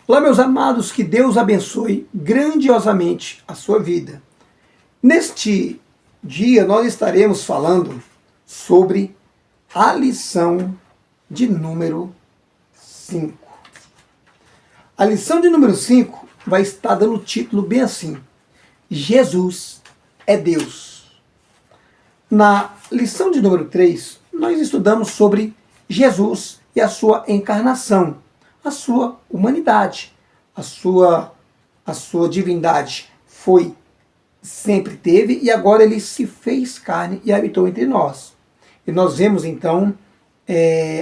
Olá, meus amados, que Deus abençoe grandiosamente a sua vida. Neste dia, nós estaremos falando sobre a lição de número 5. A lição de número 5 vai estar dando o título bem assim: Jesus é Deus. Na lição de número 3, nós estudamos sobre Jesus e a sua encarnação, a sua humanidade, a sua divindade sempre teve e agora ele se fez carne e habitou entre nós. E nós vemos então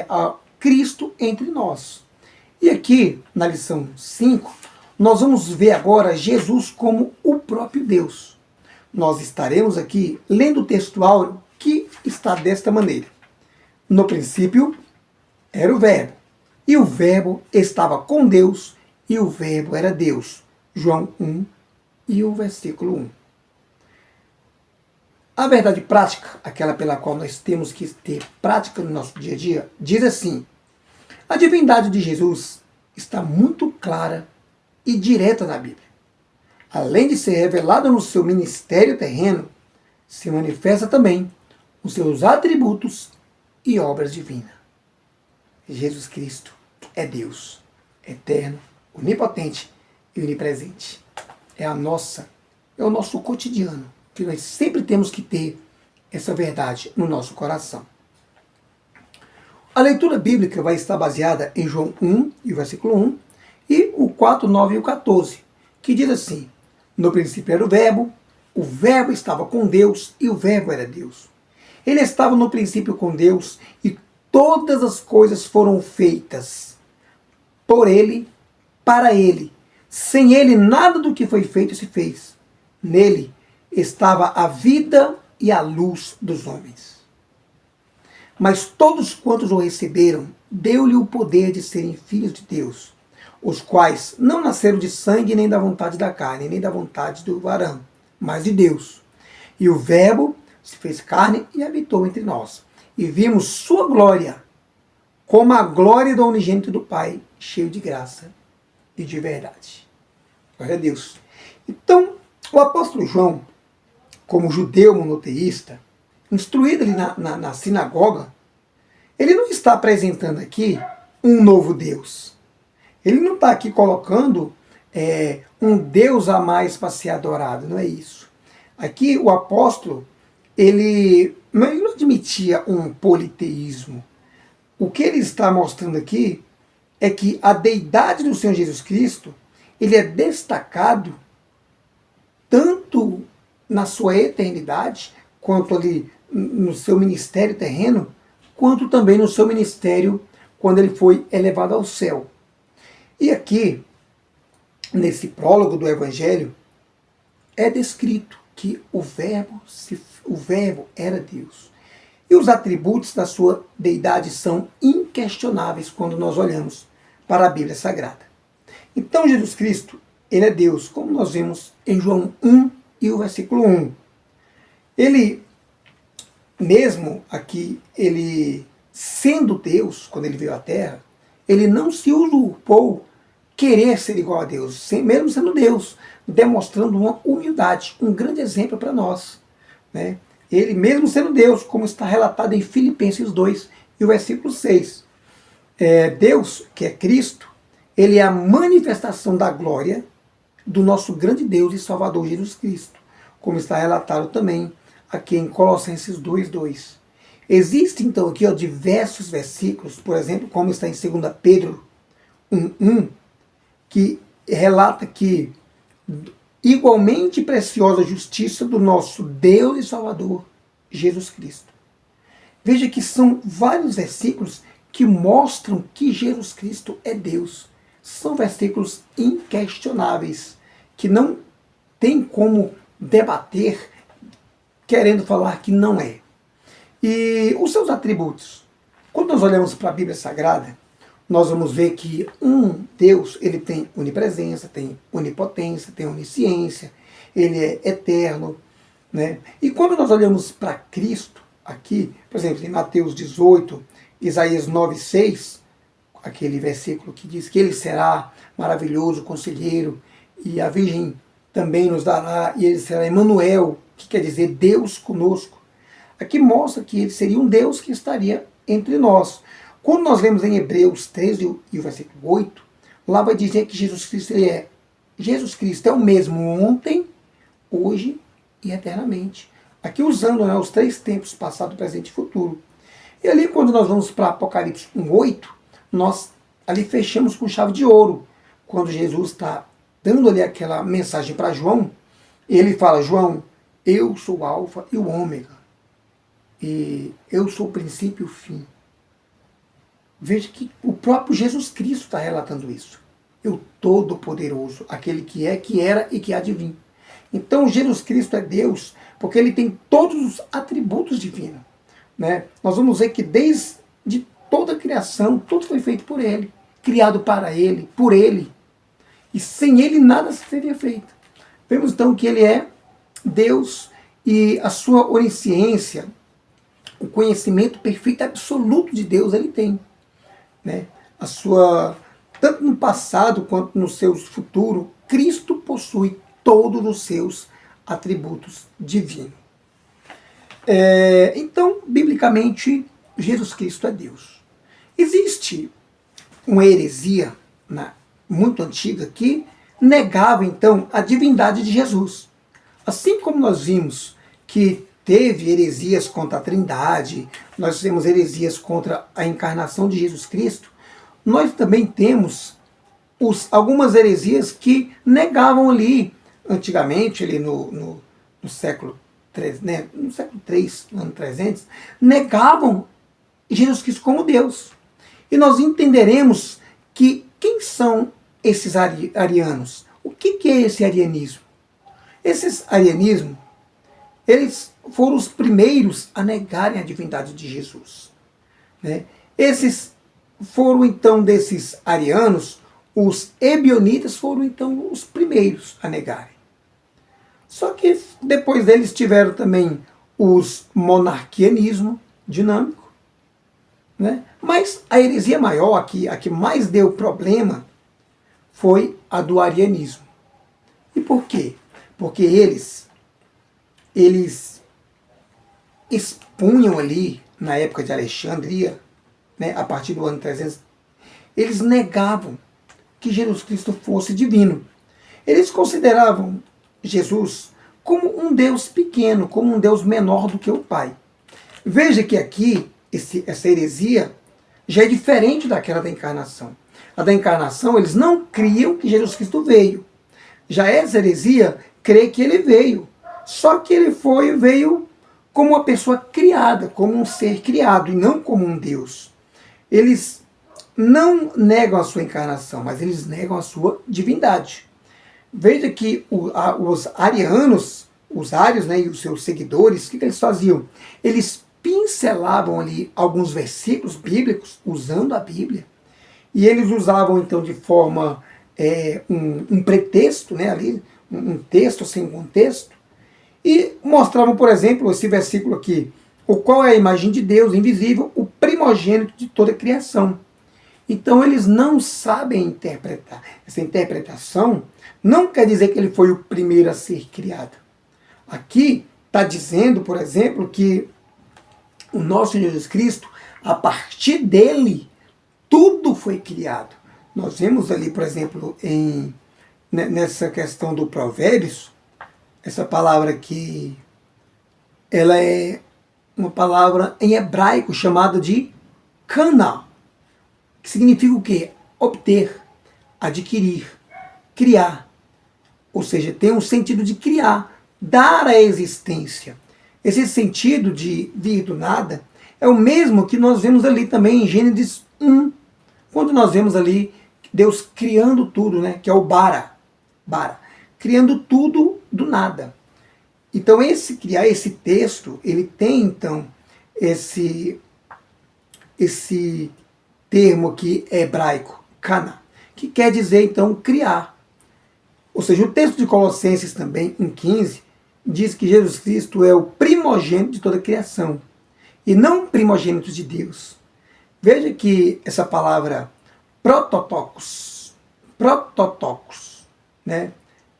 a Cristo entre nós. E aqui na lição 5, nós vamos ver agora Jesus como o próprio Deus. Nós estaremos aqui lendo o textual que está desta maneira: no princípio era o Verbo, e o Verbo estava com Deus, e o Verbo era Deus. João 1 e o versículo 1. A verdade prática, aquela pela qual nós temos que ter prática no nosso dia a dia, diz assim: a divindade de Jesus está muito clara e direta na Bíblia. Além de ser revelada no seu ministério terreno, se manifesta também os seus atributos e obras divinas. Jesus Cristo é Deus, eterno, onipotente e onipresente. É o nosso cotidiano, que nós sempre temos que ter essa verdade no nosso coração. A leitura bíblica vai estar baseada em João 1 e o versículo 1 e o 4, 9 e o 14, que diz assim: no princípio era o Verbo estava com Deus e o Verbo era Deus. Ele estava no princípio com Deus e todas as coisas foram feitas por ele, para ele. Sem ele, nada do que foi feito se fez. Nele estava a vida e a luz dos homens. Mas todos quantos o receberam, deu-lhe o poder de serem filhos de Deus, os quais não nasceram de sangue, nem da vontade da carne, nem da vontade do varão, mas de Deus. E o Verbo se fez carne e habitou entre nós. E vimos sua glória, como a glória do unigênito do Pai, cheio de graça e de verdade. Glória a Deus. Então, o apóstolo João, como judeu monoteísta, instruído ali na sinagoga, ele não está apresentando aqui um novo Deus. Ele não está aqui colocando um Deus a mais para ser adorado, não é isso. Aqui o apóstolo, ele não admitia um politeísmo. O que ele está mostrando aqui é que a deidade do Senhor Jesus Cristo, ele é destacado tanto na sua eternidade, quanto ali no seu ministério terreno, quanto também no seu ministério quando ele foi elevado ao céu. E aqui, nesse prólogo do Evangelho, é descrito que o Verbo era Deus. E os atributos da sua deidade são inquestionáveis quando nós olhamos para a Bíblia Sagrada. Então Jesus Cristo, ele é Deus, como nós vemos em João 1 e o versículo 1. Ele, mesmo aqui, ele sendo Deus, quando ele veio à Terra, ele não se usurpou querer ser igual a Deus, mesmo sendo Deus, demonstrando uma humildade, um grande exemplo para nós, né? Ele, mesmo sendo Deus, como está relatado em Filipenses 2 e o versículo 6. Deus, que é Cristo, ele é a manifestação da glória do nosso grande Deus e Salvador Jesus Cristo, como está relatado também aqui em Colossenses 2:2. Existem então aqui diversos versículos, por exemplo, como está em 2 Pedro 1:1, que relata que igualmente preciosa a justiça do nosso Deus e Salvador Jesus Cristo. Veja que são vários versículos que mostram que Jesus Cristo é Deus. São versículos inquestionáveis, que não tem como debater querendo falar que não é. E os seus atributos. Quando nós olhamos para a Bíblia Sagrada, nós vamos ver que um Deus, ele tem onipresença, tem onipotência, tem onisciência, ele é eterno, né? E quando nós olhamos para Cristo, aqui, por exemplo, em Mateus 18, Isaías 9:6, aquele versículo que diz que ele será maravilhoso conselheiro e a Virgem também nos dará, e ele será Emanuel, que quer dizer Deus conosco. Aqui mostra que ele seria um Deus que estaria entre nós. Quando nós lemos em Hebreus 13 e o versículo 8, lá vai dizer que Jesus Cristo é o mesmo ontem, hoje e eternamente. Aqui usando, né, os três tempos, passado, presente e futuro. E ali quando nós vamos para Apocalipse 1:8, nós ali fechamos com chave de ouro. Quando Jesus está dando ali aquela mensagem para João, ele fala: João, eu sou o alfa e o ômega. E eu sou o princípio e o fim. Veja que o próprio Jesus Cristo está relatando isso. Eu Todo-Poderoso, aquele que é, que era e que há de vir. Então Jesus Cristo é Deus, porque ele tem todos os atributos divinos. Né? Nós vamos ver que desde toda a criação, tudo foi feito por ele, criado para ele, por ele. E sem ele nada seria feito. Vemos então que ele é Deus e a sua onisciência, o conhecimento perfeito absoluto de Deus ele tem. Né? A sua, tanto no passado quanto no seu futuro, Cristo possui todos os seus atributos divinos. Então, biblicamente, Jesus Cristo é Deus. Existe uma heresia muito antiga que negava, então, a divindade de Jesus. Assim como nós vimos que teve heresias contra a Trindade, nós temos heresias contra a encarnação de Jesus Cristo, nós também temos algumas heresias que negavam ali, antigamente, ali no século né, no século III, no ano 300, negavam Jesus Cristo como Deus. E nós entenderemos que quem são esses arianos? O que é esse arianismo? Esses arianismos, eles foram os primeiros a negarem a divindade de Jesus. Né? Esses foram, então, desses arianos, os ebionitas foram, então, os primeiros a negarem. Só que depois deles tiveram também os monarquianismo dinâmico. Né? Mas a heresia maior, a que mais deu problema, foi a do arianismo. E por quê? Porque eles expunham ali, na época de Alexandria, né, a partir do ano 300, eles negavam que Jesus Cristo fosse divino. Eles consideravam Jesus como um Deus pequeno, como um Deus menor do que o Pai. Veja que aqui, essa heresia já é diferente daquela da encarnação. A da encarnação, eles não criam que Jesus Cristo veio. Já essa heresia crê que ele veio. Só que ele veio como uma pessoa criada, como um ser criado, e não como um Deus. Eles não negam a sua encarnação, mas eles negam a sua divindade. Veja que os arianos, os ários, né, e os seus seguidores, o que eles faziam? Eles pincelavam ali alguns versículos bíblicos, usando a Bíblia, e eles usavam então de forma, um pretexto, né, ali, um texto sem contexto, e mostravam, por exemplo, esse versículo aqui: o qual é a imagem de Deus invisível, o primogênito de toda a criação. Então eles não sabem interpretar. Essa interpretação não quer dizer que ele foi o primeiro a ser criado. Aqui está dizendo, por exemplo, que o nosso Senhor Jesus Cristo, a partir dele, tudo foi criado. Nós vemos ali, por exemplo, nessa questão do Provérbios, essa palavra aqui, ela é uma palavra em hebraico chamada de Cana, que significa o quê? Obter, adquirir, criar. Ou seja, tem um sentido de criar, dar a existência. Esse sentido de vir do nada é o mesmo que nós vemos ali também em Gênesis 1, quando nós vemos ali Deus criando tudo, né? Que é o bara, criando tudo do nada. Então criar esse texto, ele tem então esse termo aqui hebraico, kana, que quer dizer então criar. Ou seja, o texto de Colossenses também, em 15, diz que Jesus Cristo é o primogênito de toda a criação, e não primogênito de Deus. Veja que essa palavra prototocos. Prototocos, né?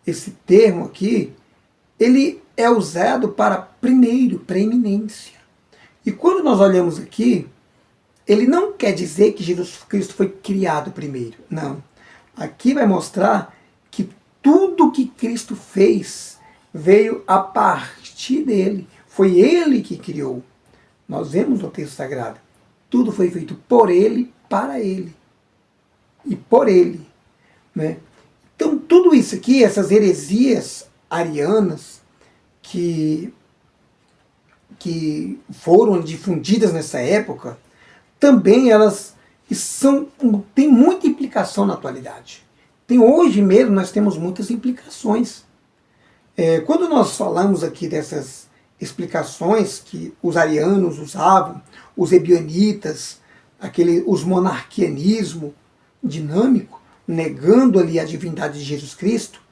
Esse termo aqui, ele é usado para primeiro, preeminência. E quando nós olhamos aqui, ele não quer dizer que Jesus Cristo foi criado primeiro. Não. Aqui vai mostrar que tudo que Cristo fez veio a partir dele. Foi ele que criou. Nós vemos no texto sagrado. Tudo foi feito por ele, para ele. E por ele. Né? Então, tudo isso aqui, essas heresias arianas que foram difundidas nessa época, também elas têm muita implicação na atualidade. Hoje mesmo nós temos muitas implicações. Quando nós falamos aqui dessas explicações que os arianos usavam, os ebionitas, os monarquianismo dinâmico, negando ali a divindade de Jesus Cristo,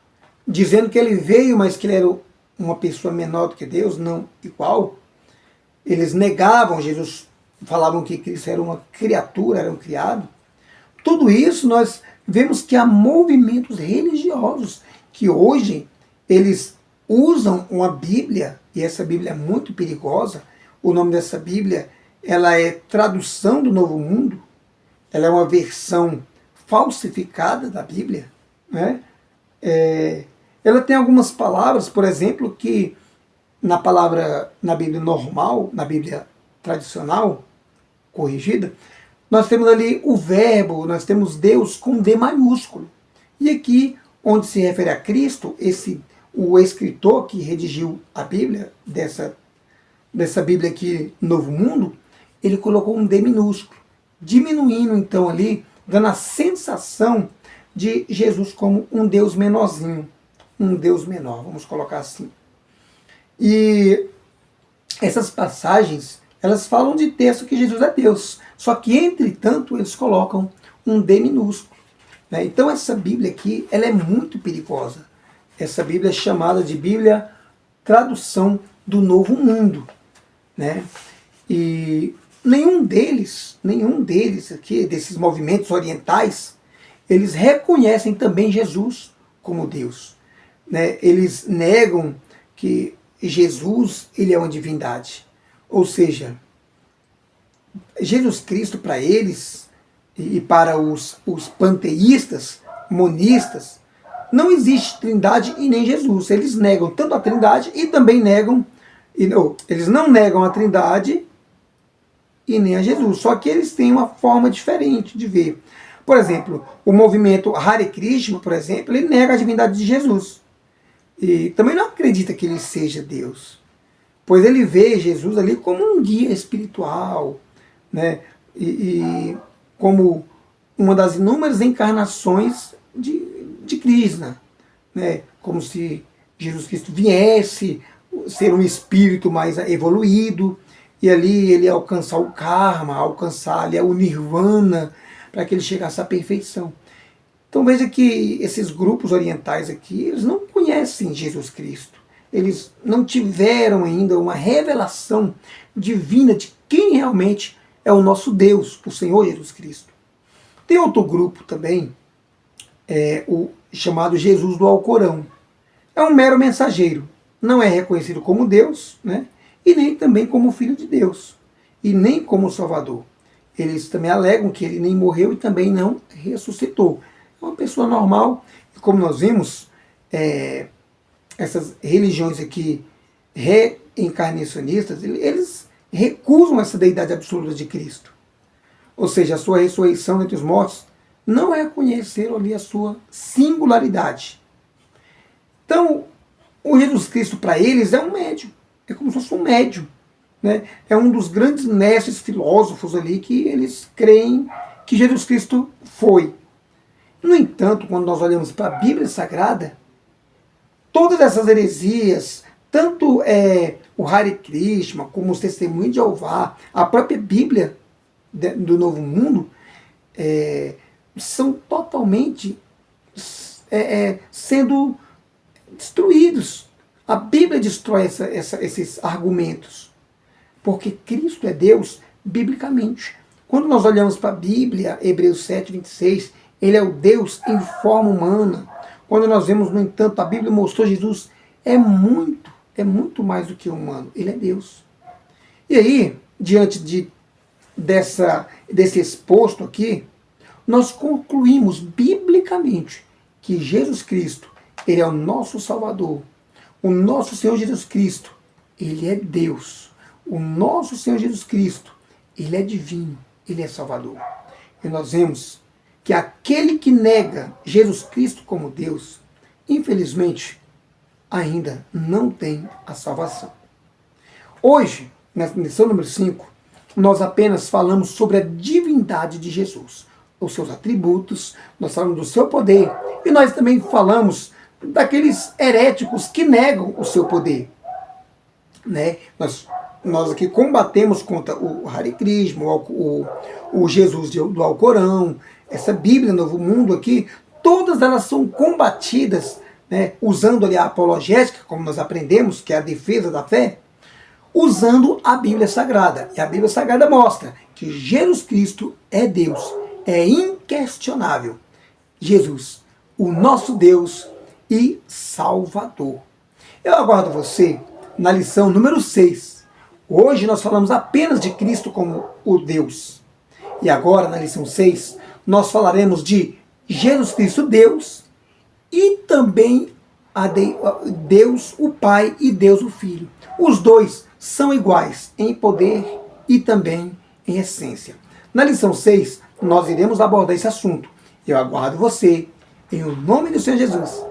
dizendo que ele veio, mas que ele era uma pessoa menor do que Deus, não igual. Eles negavam Jesus, falavam que Cristo era uma criatura, era um criado. Tudo isso nós vemos que há movimentos religiosos que hoje eles usam uma Bíblia, e essa Bíblia é muito perigosa. O nome dessa Bíblia, ela é tradução do Novo Mundo, ela é uma versão falsificada da Bíblia, né? Ela tem algumas palavras, por exemplo, que na Bíblia normal, na Bíblia tradicional, corrigida, nós temos ali o verbo, nós temos Deus com D maiúsculo. E aqui, onde se refere a Cristo, o escritor que redigiu a Bíblia, dessa Bíblia aqui, Novo Mundo, ele colocou um D minúsculo, diminuindo então ali, dando a sensação de Jesus como um Deus menorzinho, um Deus menor, vamos colocar assim. E essas passagens, elas falam de texto que Jesus é Deus, só que, entretanto, eles colocam um D minúsculo. Né? Então, essa Bíblia aqui, ela é muito perigosa. Essa Bíblia é chamada de Bíblia Tradução do Novo Mundo. Né? E nenhum deles aqui, desses movimentos orientais, eles reconhecem também Jesus como Deus. Né? Eles negam que Jesus, ele é uma divindade. Ou seja, Jesus Cristo para eles e para os panteístas, monistas, não existe trindade e nem Jesus. Eles negam tanto a trindade e também negam, eles não negam a trindade e nem a Jesus. Só que eles têm uma forma diferente de ver. Por exemplo, o movimento Hare Krishna, por exemplo, ele nega a divindade de Jesus. E também não acredita que ele seja Deus. Pois ele vê Jesus ali como um guia espiritual, né? E como uma das inúmeras encarnações de Krishna. Né? Como se Jesus Cristo viesse ser um espírito mais evoluído, e ali ele alcançar o karma, alcançar ali o nirvana, para que ele chegasse à perfeição. Então veja que esses grupos orientais aqui, eles não conhecem Jesus Cristo. Eles não tiveram ainda uma revelação divina de quem realmente é o nosso Deus, o Senhor Jesus Cristo. Tem outro grupo também, o chamado Jesus do Alcorão. É um mero mensageiro. Não é reconhecido como Deus, né? E nem também como Filho de Deus. E nem como Salvador. Eles também alegam que ele nem morreu e também não ressuscitou. É uma pessoa normal. E como nós vimos, essas religiões aqui reencarnacionistas, eles recusam essa deidade absoluta de Cristo. Ou seja, a sua ressurreição entre os mortos não reconheceram ali a sua singularidade. Então, o Jesus Cristo para eles é um médium. É como se fosse um médium. Né? É um dos grandes mestres filósofos ali que eles creem que Jesus Cristo foi. No entanto, quando nós olhamos para a Bíblia Sagrada, todas essas heresias, tanto o Hare Krishna, como os Testemunhos de Jeová, a própria Bíblia do Novo Mundo, são totalmente sendo destruídos. A Bíblia destrói esses argumentos. Porque Cristo é Deus biblicamente. Quando nós olhamos para a Bíblia, Hebreus 7, 26, ele é o Deus em forma humana. Quando nós vemos, no entanto, a Bíblia mostrou Jesus é muito mais do que humano. Ele é Deus. E aí, diante desse exposto aqui, nós concluímos biblicamente que Jesus Cristo, ele é o nosso Salvador. O nosso Senhor Jesus Cristo, ele é Deus. O nosso Senhor Jesus Cristo, ele é divino, ele é Salvador. E nós vemos que aquele que nega Jesus Cristo como Deus, infelizmente, ainda não tem a salvação. Hoje, na lição número 5, nós apenas falamos sobre a divindade de Jesus, os seus atributos, nós falamos do seu poder, e nós também falamos daqueles heréticos que negam o seu poder. Né? Nós aqui combatemos contra o Hare Krishna, o Jesus do Alcorão, essa Bíblia Novo Mundo aqui, todas elas são combatidas, né, usando ali a apologética, como nós aprendemos, que é a defesa da fé, usando a Bíblia Sagrada. E a Bíblia Sagrada mostra que Jesus Cristo é Deus, é inquestionável. Jesus, o nosso Deus e Salvador. Eu aguardo você na lição número 6. Hoje nós falamos apenas de Cristo como o Deus. E agora, na lição 6, nós falaremos de Jesus Cristo, Deus, e também Deus o Pai e Deus o Filho. Os dois são iguais em poder e também em essência. Na lição 6, nós iremos abordar esse assunto. Eu aguardo você, em o nome do Senhor Jesus.